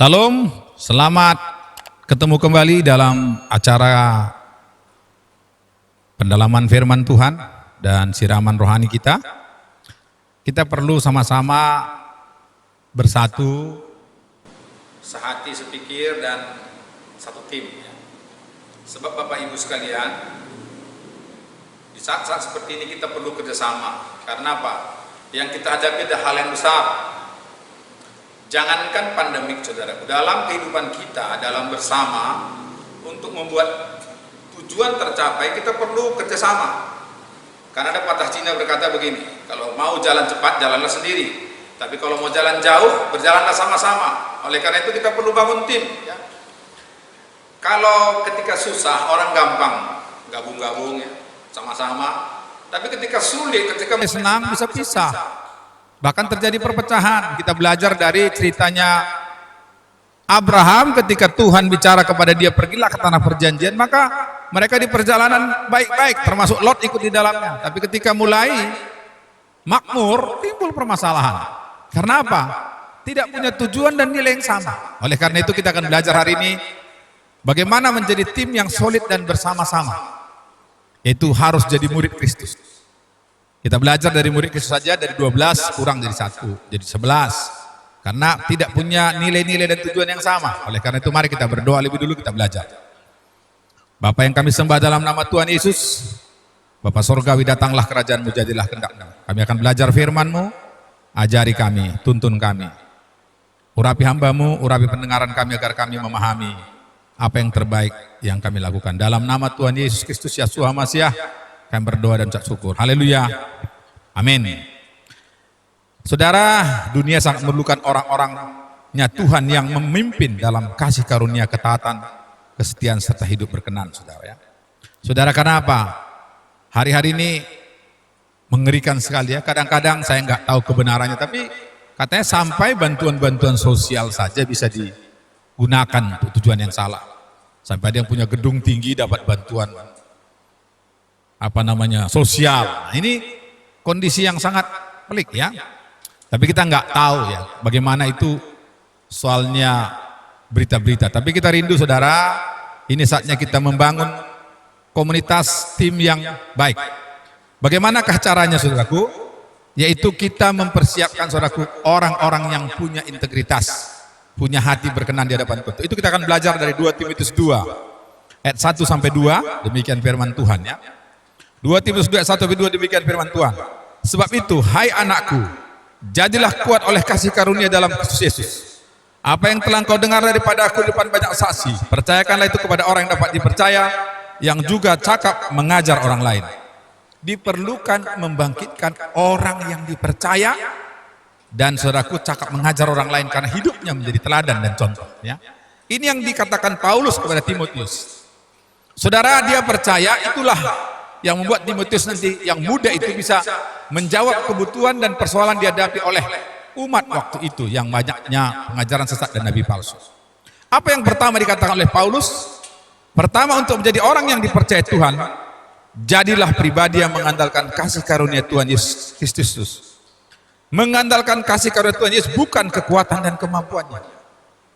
Salam, selamat ketemu kembali dalam acara pendalaman firman Tuhan dan siraman rohani kita. Kita perlu sama-sama bersatu, sehati, sepikir, dan satu tim. Sebab Bapak Ibu sekalian, di saat-saat seperti ini kita perlu kerjasama. Karena apa? Yang kita hadapi adalah hal yang besar. Jangankan pandemik, saudara, dalam kehidupan kita, dalam bersama, untuk membuat tujuan tercapai, kita perlu kerjasama. Karena ada patah Cina berkata begini, kalau mau jalan cepat, jalanlah sendiri. Tapi kalau mau jalan jauh, berjalanlah sama-sama. Oleh karena itu kita perlu bangun tim. Ya. Kalau ketika susah, orang gampang gabung-gabung ya, sama-sama. Tapi ketika sulit, ketika senang, bisa pisah. Bahkan terjadi perpecahan. Kita belajar dari ceritanya Abraham ketika Tuhan bicara kepada dia, pergilah ke tanah perjanjian, maka mereka di perjalanan baik-baik, termasuk Lot ikut di dalamnya. Tapi ketika mulai makmur, timbul permasalahan. Karena apa? Tidak punya tujuan dan nilai yang sama. Oleh karena itu kita akan belajar hari ini bagaimana menjadi tim yang solid dan bersama-sama. Yaitu harus jadi murid Kristus. Kita belajar dari murid Kristus saja, dari 12 kurang jadi 1, jadi 11. Karena tidak punya nilai-nilai dan tujuan yang sama. Oleh karena itu mari kita berdoa lebih dulu, kita belajar. Bapa yang kami sembah dalam nama Tuhan Yesus, Bapa Sorgawi, datanglah kerajaan-Mu, jadilah kehendak-Mu. Kami akan belajar firman-Mu, ajari kami, tuntun kami. Urapi hamba-Mu, urapi pendengaran kami agar kami memahami apa yang terbaik yang kami lakukan. Dalam nama Tuhan Yesus Kristus, Yeshua Masiah, kami berdoa dan ucap syukur. Haleluya. Amin. Saudara, dunia sangat memerlukan orang-orangnya Tuhan yang memimpin dalam kasih karunia, ketaatan, kesetiaan serta hidup berkenan, saudara ya. Saudara, karena apa? Hari-hari ini mengerikan sekali ya. Kadang-kadang saya nggak tahu kebenarannya, tapi katanya sampai bantuan-bantuan sosial saja bisa digunakan untuk tujuan yang salah. Sampai ada yang punya gedung tinggi dapat bantuan sosial. Nah, ini kondisi yang sangat pelik ya. Tapi kita nggak tahu ya bagaimana itu soalnya berita-berita. Tapi kita rindu, saudara, ini saatnya kita membangun komunitas tim yang baik. Bagaimanakah caranya, saudaraku? Yaitu kita mempersiapkan, saudaraku, orang-orang yang punya integritas, punya hati berkenan di hadapan Tuhan. Itu kita akan belajar dari 2 Timotius 2 ayat 1 sampai 2, demikian firman Tuhan ya. 2 Timotius 2 ayat 1 sampai 2, demikian firman Tuhan. Sebab itu, hai anakku, jadilah kuat oleh kasih karunia dalam Kristus Yesus. Apa yang telah kau dengar daripada aku di depan banyak saksi, percayakanlah itu kepada orang yang dapat dipercaya, yang juga cakap mengajar orang lain. Diperlukan membangkitkan orang yang dipercaya, dan saudaraku cakap mengajar orang lain karena hidupnya menjadi teladan dan contoh ya. Ini yang dikatakan Paulus kepada Timotius. Saudara, dia percaya, itulah yang membuat Timotius nanti yang muda itu bisa menjawab kebutuhan dan persoalan dihadapi oleh umat waktu itu yang banyaknya pengajaran sesat dan nabi palsu. Apa yang pertama dikatakan oleh Paulus? Pertama, untuk menjadi orang yang dipercaya Tuhan, jadilah pribadi yang mengandalkan kasih karunia Tuhan Yesus Kristus. Mengandalkan kasih karunia Tuhan Yesus, bukan kekuatan dan kemampuannya.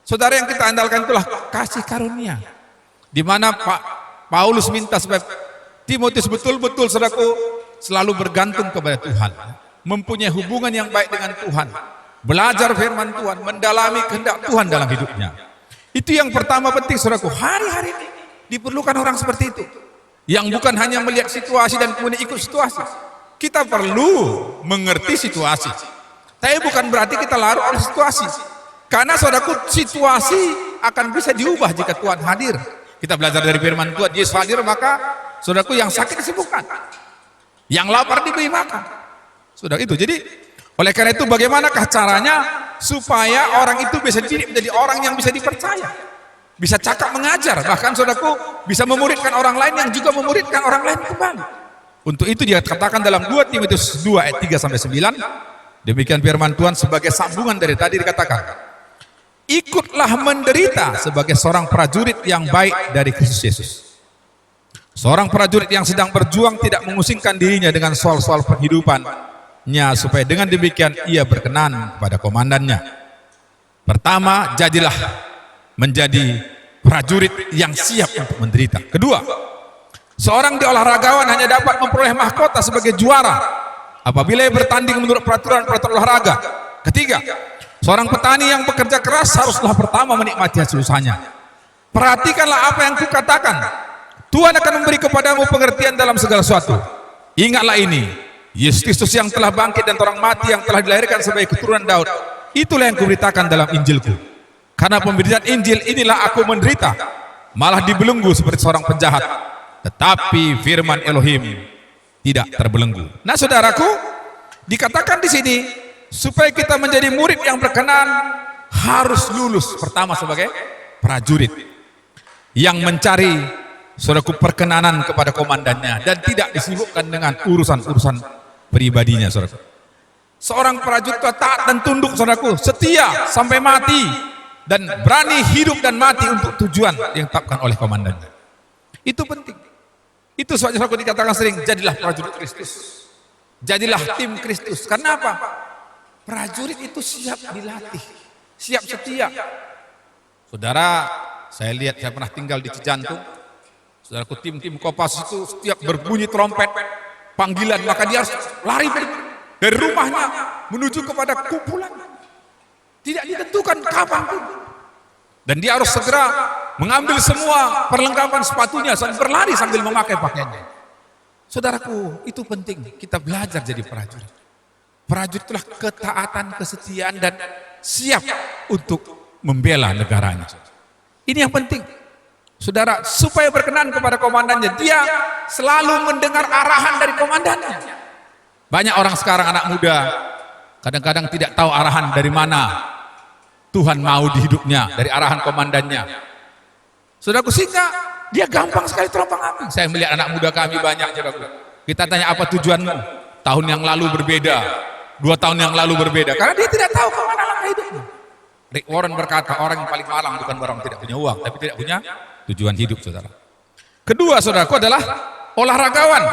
Saudara, yang kita andalkan itulah kasih karunia. Di mana Paulus minta supaya Timotius betul-betul, saudaraku, selalu bergantung kepada Tuhan, mempunyai hubungan yang baik dengan Tuhan, belajar firman Tuhan, mendalami kehendak Tuhan dalam hidupnya. Itu yang pertama penting, saudaraku. Hari-hari ini diperlukan orang seperti itu, yang bukan hanya melihat situasi dan kemudian ikut situasi. Kita perlu mengerti situasi, tapi bukan berarti kita larut oleh situasi. Karena, saudaraku, situasi akan bisa diubah jika Tuhan hadir. Kita belajar dari firman Tuhan, Yesus hadir, maka saudaraku, yang sakit disembuhkan, yang lapar diberi makan. Saudara, itu. Jadi oleh karena itu, bagaimanakah caranya supaya orang itu bisa dididik menjadi orang yang bisa dipercaya, bisa cakap mengajar, bahkan, saudaraku, bisa memuridkan orang lain yang juga memuridkan orang lain kembali. Untuk itu dia katakan dalam 2 Timotius 2 ayat 3 sampai 9, demikian firman Tuhan sebagai sambungan dari tadi dikatakan, ikutlah menderita sebagai seorang prajurit yang baik dari Kristus Yesus. Seorang prajurit yang sedang berjuang tidak mengusingkan dirinya dengan soal-soal perhidupannya, supaya dengan demikian ia berkenan pada komandannya. Pertama, jadilah menjadi prajurit yang siap untuk menderita. Kedua, seorang olahragawan hanya dapat memperoleh mahkota sebagai juara apabila ia bertanding menurut peraturan olahraga. Ketiga, seorang petani yang bekerja keras haruslah pertama menikmati hasil usahanya. Perhatikanlah apa yang kukatakan. Tuhan akan memberi kepadamu pengertian dalam segala sesuatu. Ingatlah ini, Yesus Kristus yang telah bangkit dan orang mati yang telah dilahirkan sebagai keturunan Daud. Itulah yang kuberitakan dalam Injilku. Karena pemberitaan Injil inilah aku menderita, malah dibelenggu seperti seorang penjahat. Tetapi firman Elohim tidak terbelenggu. Nah, saudaraku, dikatakan di sini supaya kita menjadi murid yang berkenan harus lulus pertama sebagai prajurit yang mencari saudaraku perkenanan kepada komandannya dan tidak disibukkan dengan urusan-urusan pribadinya, saudaraku. Seorang prajurit taat dan tunduk, saudaraku, setia sampai mati dan berani hidup dan mati untuk tujuan yang ditetapkan oleh komandannya. Itu penting. Itu sebabnya saudaraku dikatakan sering, jadilah prajurit Kristus. Jadilah tim Kristus. Karena apa? Prajurit itu siap dilatih, siap setia. Saudara, saya lihat, saya pernah tinggal di Cijantung. Saudaraku, tim-tim Kopas itu setiap berbunyi trompet panggilan, maka dia harus lari dari rumahnya menuju kepada kumpulan. Tidak ditentukan kapan pun. Dan dia harus segera mengambil semua perlengkapan sepatunya sambil berlari sambil memakai pakaiannya. Saudaraku, itu penting. Kita belajar jadi prajurit. Prajurit itulah ketaatan, kesetiaan, dan siap untuk membela negaranya. Ini yang penting. Saudara, supaya berkenan kepada komandannya, dia selalu mendengar arahan dari komandannya. Banyak orang sekarang, anak muda, kadang-kadang tidak tahu arahan dari mana Tuhan mau di hidupnya, dari arahan komandannya. Saudaraku, sehingga dia gampang sekali terompang ambing. Saya melihat anak muda kami banyak, saudaraku. Kita tanya, apa tujuanmu? Tahun yang lalu berbeda, 2 tahun yang lalu berbeda, karena dia tidak tahu kemana langkah hidupnya. Rick Warren berkata, orang yang paling malang bukan orang tidak punya uang, tapi tidak punya tujuan hidup, saudara. Kedua, saudaraku, adalah olahragawan.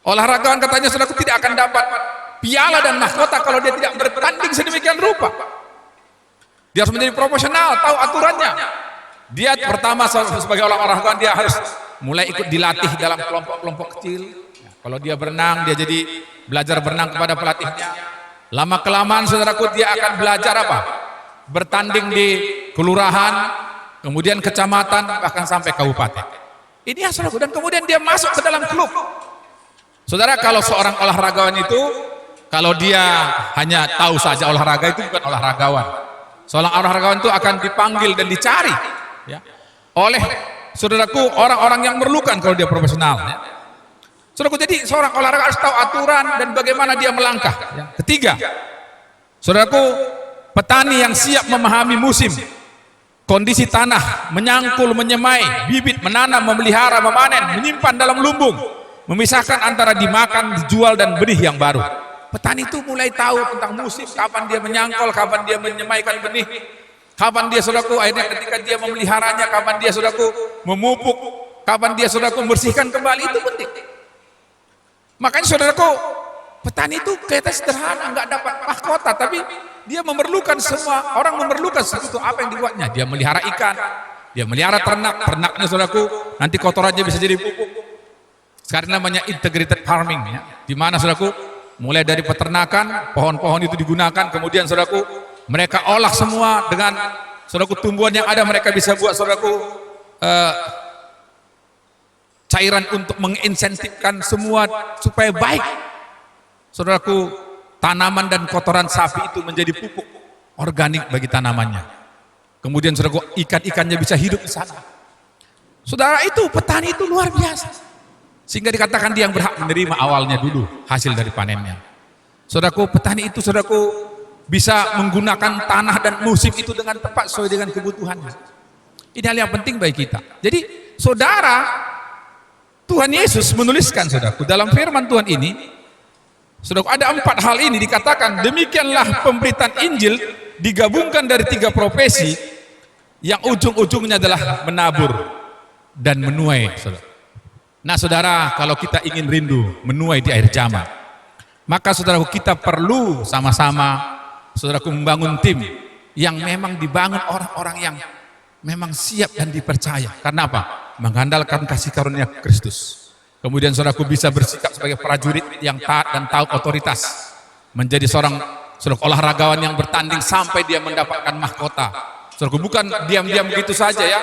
Olahragawan, katanya, saudaraku, tidak akan dapat piala dan mahkota kalau dia tidak bertanding sedemikian rupa. Dia harus menjadi profesional, tahu aturannya. Dia pertama sebagai olahragawan, dia harus mulai ikut dilatih dalam kelompok-kelompok kecil. Kalau dia berenang, dia jadi belajar berenang kepada pelatihnya. Lama kelamaan, saudaraku, dia akan belajar apa? Bertanding di kelurahan, kemudian kecamatan, bahkan sampai kabupaten. Ini ya, saudaraku, dan kemudian dia masuk ke dalam klub. Saudara, kalau seorang olahragawan itu, kalau dia hanya tahu saja olahraga, itu bukan olahragawan. Seorang olahragawan itu akan dipanggil dan dicari, ya, oleh, saudaraku, orang-orang yang memerlukan kalau dia profesional, ya. Saudaraku, jadi seorang olahraga harus tahu aturan dan bagaimana dia melangkah. Ketiga, saudaraku, petani yang siap memahami musim, kondisi tanah, menyangkul, menyemai, bibit, menanam, memelihara, memanen, menyimpan dalam lumbung, memisahkan antara dimakan, dijual, dan benih yang baru. Petani itu mulai tahu tentang musim, kapan dia menyangkul, kapan dia menyemaikan benih, kapan dia, saudaraku, akhirnya ketika dia memeliharanya, kapan dia, saudaraku, memupuk, kapan dia, saudaraku, membersihkan kembali. Itu penting. Makanya, saudaraku, petani itu kelihatan sederhana, nggak dapat mahkota, tapi dia memerlukan semua, orang memerlukan sesuatu apa yang dibuatnya. Dia melihara ikan, dia melihara ternak, ternaknya, saudaraku, nanti kotorannya bisa jadi pupuk. Sekarang namanya integrated farming, ya, di mana, saudaraku, mulai dari peternakan, pohon-pohon itu digunakan, kemudian, saudaraku, mereka olah semua dengan, saudaraku, tumbuhan yang ada, mereka bisa buat, saudaraku, cairan untuk menginsentifkan semua supaya baik. Saudaraku, tanaman dan kotoran sapi itu menjadi pupuk organik bagi tanamannya. Kemudian, saudaraku, ikan-ikannya bisa hidup di sana. Saudara, itu petani itu luar biasa. Sehingga dikatakan dia yang berhak menerima awalnya dulu hasil dari panennya. Saudaraku, petani itu, saudaraku, bisa menggunakan tanah dan musim itu dengan tepat sesuai dengan kebutuhannya. Ini hal yang penting bagi kita. Jadi, saudara, Tuhan Yesus menuliskan, saudaraku, dalam firman Tuhan ini, saudaraku, ada 4 hal ini dikatakan, demikianlah pemberitaan Injil digabungkan dari 3 profesi yang ujung-ujungnya adalah menabur dan menuai, saudara. Nah, saudara, kalau kita ingin rindu menuai di akhir zaman, maka, saudaraku, kita perlu sama-sama, saudaraku, membangun tim yang memang dibangun orang-orang yang memang siap dan dipercaya. Karena apa? Mengandalkan kasih karunia Kristus. Kemudian saudaraku bisa bersikap sebagai prajurit yang taat dan tahu otoritas. Menjadi seorang olahragawan yang bertanding sampai dia mendapatkan mahkota. Saudaraku, bukan diam-diam begitu saja ya.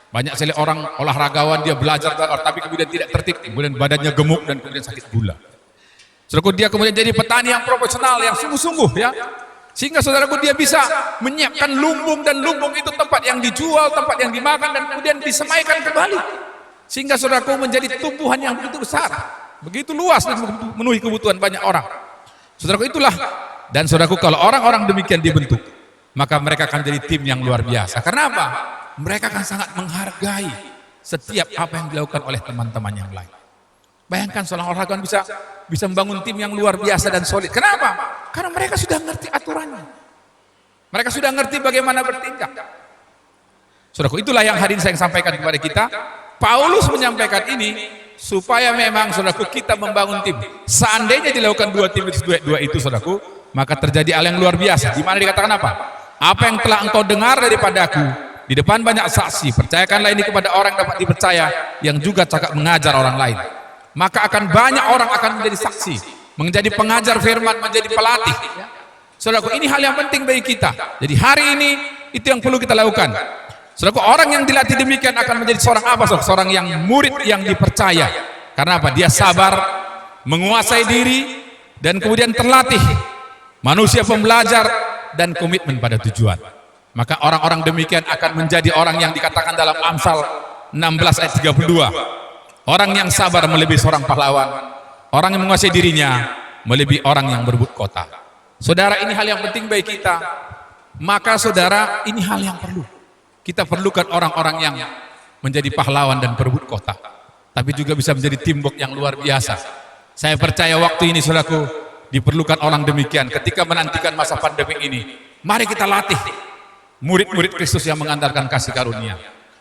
Banyak sekali orang olahragawan dia belajar tapi kemudian tidak tertib, kemudian badannya gemuk dan kemudian sakit gula. Saudaraku, dia kemudian jadi petani yang profesional, yang sungguh-sungguh ya. Sehingga saudaraku dia bisa menyiapkan lumbung, dan lumbung itu tempat yang dijual, tempat yang dimakan, dan kemudian disemaikan kembali. Sehingga saudaraku menjadi tumbuhan yang begitu besar, begitu luas dan memenuhi kebutuhan banyak orang. Saudaraku, itulah. Dan saudaraku, kalau orang-orang demikian dibentuk, maka mereka akan jadi tim yang luar biasa. Karena apa? Mereka akan sangat menghargai setiap apa yang dilakukan oleh teman-teman yang lain. Bayangkan seorang olahragawan bisa membangun tim yang luar biasa dan solid. Kenapa? Karena mereka sudah ngerti aturannya. Mereka sudah ngerti bagaimana bertindak. Saudaraku, itulah yang hari ini saya sampaikan kepada kita. Paulus menyampaikan ini supaya memang saudaraku kita membangun tim. Seandainya dilakukan dua tim itu saudaraku, maka terjadi hal yang luar biasa. Di mana dikatakan apa? Apa yang telah engkau dengar daripadaku di depan banyak saksi, percayakanlah ini kepada orang yang dapat dipercaya, yang juga cakap mengajar orang lain. Maka akan banyak orang akan menjadi saksi, menjadi pengajar firman, menjadi pelatih. Saudaraku, ini hal yang penting bagi kita. Jadi hari ini itu yang perlu kita lakukan. Saudaraku, orang yang dilatih demikian akan menjadi seorang apa? Seorang yang murid yang dipercaya. Karena apa? Dia sabar, menguasai diri, dan kemudian terlatih. Manusia pembelajar dan komitmen pada tujuan. Maka orang-orang demikian akan menjadi orang yang dikatakan dalam Amsal 16 ayat 32. Orang yang sabar melebihi seorang pahlawan. Orang yang menguasai dirinya melebihi orang yang berebut kota. Saudara, ini hal yang penting bagi kita. Maka saudara, ini hal yang perlu. Kita perlukan orang-orang yang menjadi pahlawan dan berebut kota, tapi juga bisa menjadi teamwork yang luar biasa. Saya percaya waktu ini saudaraku diperlukan orang demikian. Ketika menantikan masa pandemi ini, mari kita latih murid-murid Kristus yang mengandalkan kasih karunia.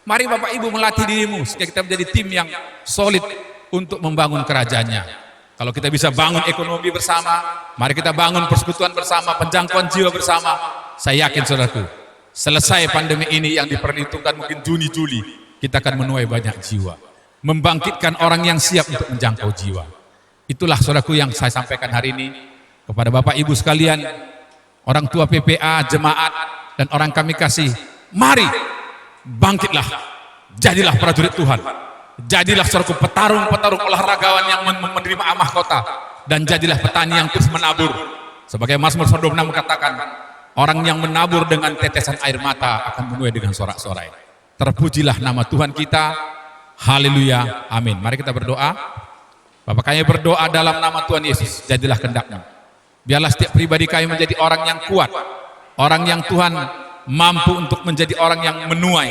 Mari Bapak Ibu melatih dirimu sehingga kita menjadi tim yang solid untuk membangun kerajaannya. Kalau kita bisa bangun ekonomi bersama, mari kita bangun persekutuan bersama, penjangkauan jiwa bersama. Saya yakin saudaraku, selesai pandemi ini yang diperhitungkan mungkin Juni, Juli, kita akan menuai banyak jiwa. Membangkitkan orang yang siap untuk menjangkau jiwa. Itulah saudaraku yang saya sampaikan hari ini kepada Bapak Ibu sekalian, orang tua PPA, jemaat, dan orang kami kasih. Mari bangkitlah, jadilah prajurit Tuhan, jadilah saudaraku petarung-petarung olahragawan yang menerima amah kota, dan jadilah petani yang terus menabur. Sebagai Mazmur 26 mengatakan, orang yang menabur dengan tetesan air mata akan menuai dengan sorak-sorai. Terpujilah nama Tuhan kita. Haleluya, amin. Mari kita berdoa. Bapak, kami berdoa dalam nama Tuhan Yesus, jadilah kehendak-Mu. Biarlah setiap pribadi kami menjadi orang yang kuat, orang yang Tuhan mampu untuk menjadi orang yang menuai,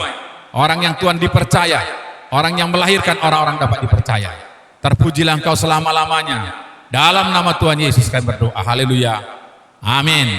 orang yang Tuhan dipercaya, orang yang melahirkan orang-orang dapat dipercaya. Terpujilah Engkau selama-lamanya. Dalam nama Tuhan Yesus kami berdoa. Haleluya, amin.